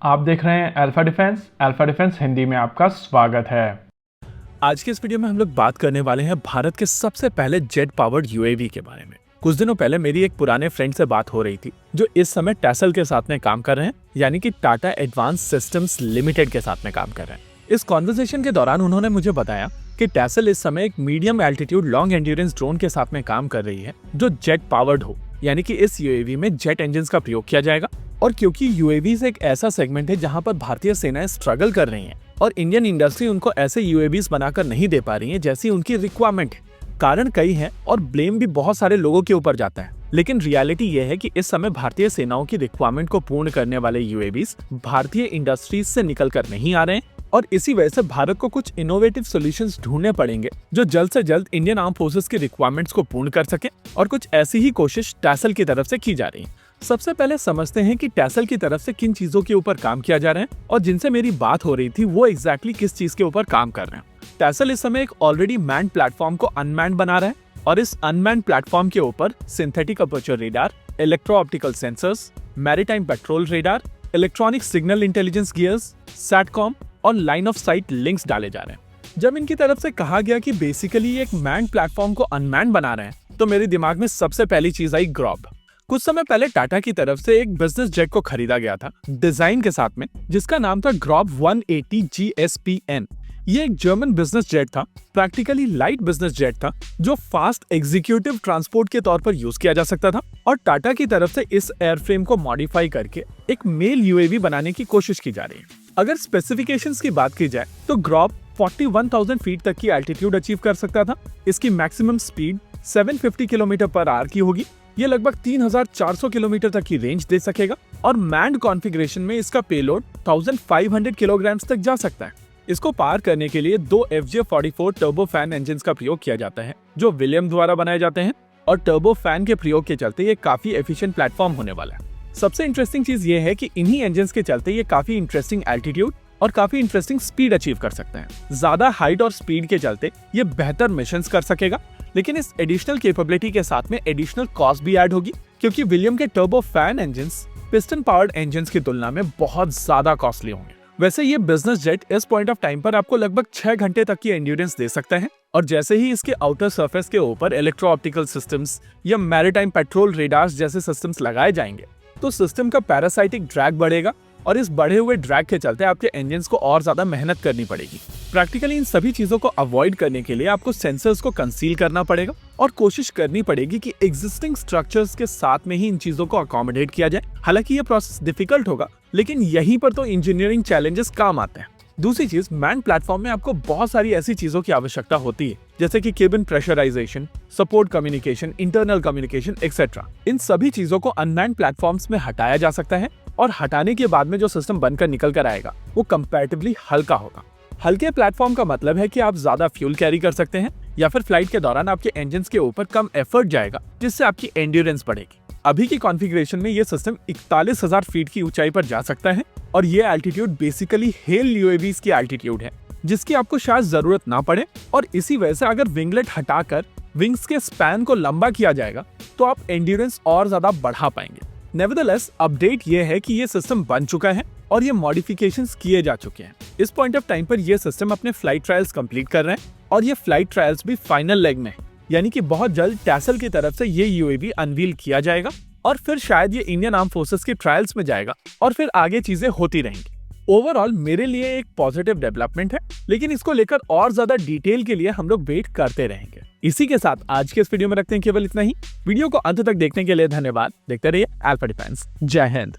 आप देख रहे हैं अल्फा डिफेंस हिंदी में आपका स्वागत है। आज के इस वीडियो में हम लोग बात करने वाले हैं भारत के सबसे पहले जेट पावर्ड यूएवी के बारे में। कुछ दिनों पहले मेरी एक पुराने फ्रेंड से बात हो रही थी जो इस समय टैसल के साथ में काम कर रहे हैं, यानी कि टाटा एडवांस सिस्टम्स लिमिटेड के साथ में काम कर रहे हैं। इस कॉन्वर्सेशन के दौरान उन्होंने मुझे बताया कि टैसल इस समय एक medium altitude long endurance drone के साथ में काम कर रही है जो जेट पावर्ड हो, यानी कि इस यूएवी में जेट इंजन का प्रयोग किया जाएगा। और क्योंकि यूएवीज एक ऐसा सेगमेंट है जहां पर भारतीय सेनाएं स्ट्रगल कर रही हैं और इंडियन इंडस्ट्री उनको ऐसे यूएवीज बनाकर नहीं दे पा रही है जैसी उनकी रिक्वायरमेंट है। कारण कई हैं और ब्लेम भी बहुत सारे लोगों के ऊपर जाता है, लेकिन रियलिटी यह है कि इस समय भारतीय सेनाओं की रिक्वायरमेंट को पूर्ण करने वाले यूएवीज भारतीय इंडस्ट्रीज से निकल कर नहीं आ रहे हैं और इसी वजह से भारत को कुछ इनोवेटिव सॉल्यूशंस ढूंढने पड़ेंगे जो जल्द से जल्द इंडियन आर्म फोर्सेस की रिक्वायरमेंट्स को पूर्ण कर सके। और कुछ ऐसी ही कोशिश टैसल की तरफ से की जा रही है। सबसे पहले समझते हैं कि टैसल की तरफ से किन चीजों के ऊपर काम किया जा रहा है और जिनसे मेरी बात हो रही थी वो एग्जैक्टली किस चीज के ऊपर काम कर रहे हैं। टैसल इस समय एक ऑलरेडी मैन्ड प्लेटफॉर्म को अनमैन्ड बना रहा है और इस अनमैन्ड प्लेटफॉर्म के ऊपर synthetic aperture radar, electro optical sensors, maritime petrol radar, electronic signal intelligence gears, satcom और लाइन ऑफ साइट लिंक्स डाले जा रहे हैं। जब इनकी तरफ से कहा गया कि बेसिकली एक मैन्ड प्लेटफॉर्म को अनमैन्ड बना रहे हैं तो मेरे दिमाग में सबसे पहली चीज आई ग्रॉब। कुछ समय पहले टाटा की तरफ से एक बिजनेस जेट को खरीदा गया था डिजाइन के साथ में, जिसका नाम था ग्रॉब 180 GSPN। ये एक जर्मन बिजनेस जेट था, प्रैक्टिकली लाइट बिजनेस जेट था जो फास्ट एग्जीक्यूटिव ट्रांसपोर्ट के तौर पर यूज किया जा सकता था। और टाटा की तरफ से इस एयरफ्रेम को मॉडिफाई करके एक मेल यूएवी बनाने की कोशिश की जा रही है। अगर स्पेसिफिकेशंस की बात की जाए तो ग्रॉब 41,000 फीट तक की एल्टीट्यूड अचीव कर सकता था। इसकी maximum speed 750 kilometre per hour की होगी। ये लगभग 3,400 किलोमीटर तक की रेंज दे सकेगा और मैन्ड कॉन्फ़िगरेशन में इसका पेलोड 1,500 किलोग्राम तक जा सकता है। इसको पार करने के लिए दो FJ44 टर्बो फैन इंजन का प्रयोग किया जाता है जो विलियम द्वारा बनाए जाते हैं और टर्बो फैन के प्रयोग के चलते ये काफी एफिशिएंट प्लेटफॉर्म होने वाला है। सबसे इंटरेस्टिंग चीज ये है कि इन्हीं इंजन के चलते ये काफी इंटरेस्टिंग एल्टीट्यूड और काफी इंटरेस्टिंग स्पीड अचीव कर सकते हैं। ज्यादा हाइट और स्पीड के चलते ये बेहतर मिशंस कर सकेगा, लेकिन इस एडिशनल कैपेबिलिटी के साथ में एडिशनल कॉस्ट भी ऐड होगी क्योंकि विलियम के turbo fan engines piston powered engines की तुलना में बहुत ज्यादा कॉस्टली होंगे। वैसे ये बिजनेस जेट इस पॉइंट ऑफ टाइम पर आपको लगभग 6 घंटे तक की एंड्योरेंस दे सकता है और जैसे ही इसके आउटर सरफेस के ऊपर इलेक्ट्रो ऑप्टिकल सिस्टम्स या मैरीटाइम पेट्रोल रेडार्स जैसे सिस्टम्स लगाए जाएंगे तो सिस्टम का पैरासाइटिक ड्रैग बढ़ेगा और इस बढ़े हुए ड्रैग के चलते आपके इंजन्स को और ज्यादा मेहनत करनी पड़ेगी। प्रैक्टिकली इन सभी चीजों को अवॉइड करने के लिए आपको सेंसर्स को कंसील करना पड़ेगा और कोशिश करनी पड़ेगी कि एग्जिस्टिंग स्ट्रक्चर्स के साथ में ही इन चीजों को अकोमोडेट किया जाए। हालांकि ये प्रोसेस डिफिकल्ट होगा, लेकिन यहीं पर तो इंजीनियरिंग चैलेंजेस काम आते हैं। दूसरी चीज, मैन्ड प्लेटफॉर्म में आपको बहुत सारी ऐसी चीजों की आवश्यकता होती है जैसे कि cabin pressurization, support communication, internal communication etcetera. इन सभी चीजों को अनमैन्ड प्लेटफॉर्म्स में हटाया जा सकता है और हटाने के बाद में जो सिस्टम बनकर निकल कर आएगा वो कंपैरेटिवली हल्का होगा। हल्के प्लेटफॉर्म का मतलब है कि आप ज्यादा फ्यूल कैरी कर सकते हैं या फिर फ्लाइट के दौरान आपके इंजन्स के ऊपर कम एफर्ट जाएगा जिससे आपकी एंड्योरेंस बढ़ेगी। अभी की कॉन्फ़िगरेशन में ये सिस्टम 41,000 फीट की ऊंचाई पर जा सकता है और ये एल्टीट्यूड बेसिकली हेल यूएवीज की एल्टीट्यूड है जिसकी आपको शायद जरूरत ना पड़े। और इसी वजह से अगर विंगलेट हटाकर विंग्स के स्पैन को लंबा किया जाएगा तो आप एंड्योरेंस और ज्यादा बढ़ा पाएंगे। नेवरदलेस अपडेट ये है कि ये सिस्टम बन चुका है और ये मॉडिफिकेशंस किए जा चुके हैं। इस पॉइंट ऑफ टाइम पर ये सिस्टम अपने फ्लाइट ट्रायल्स कंप्लीट कर रहे हैं और ये फ्लाइट ट्रायल्स भी फाइनल लेग में है, यानी कि बहुत जल्द टैसल की तरफ से ये यूएवी अनवील किया जाएगा और फिर शायद ये इंडियन आर्म फोर्सेस के ट्रायल्स में जाएगा और फिर आगे चीजें होती रहेंगी। ओवरऑल मेरे लिए एक पॉजिटिव डेवलपमेंट है, लेकिन इसको लेकर और ज्यादा डिटेल के लिए हम लोग वेट करते रहेंगे। इसी के साथ आज के इस वीडियो में रखते हैं केवल इतना ही। वीडियो को अंत तक देखने के लिए धन्यवाद। देखते रहिए अल्फा डिफेंस। जय हिंद।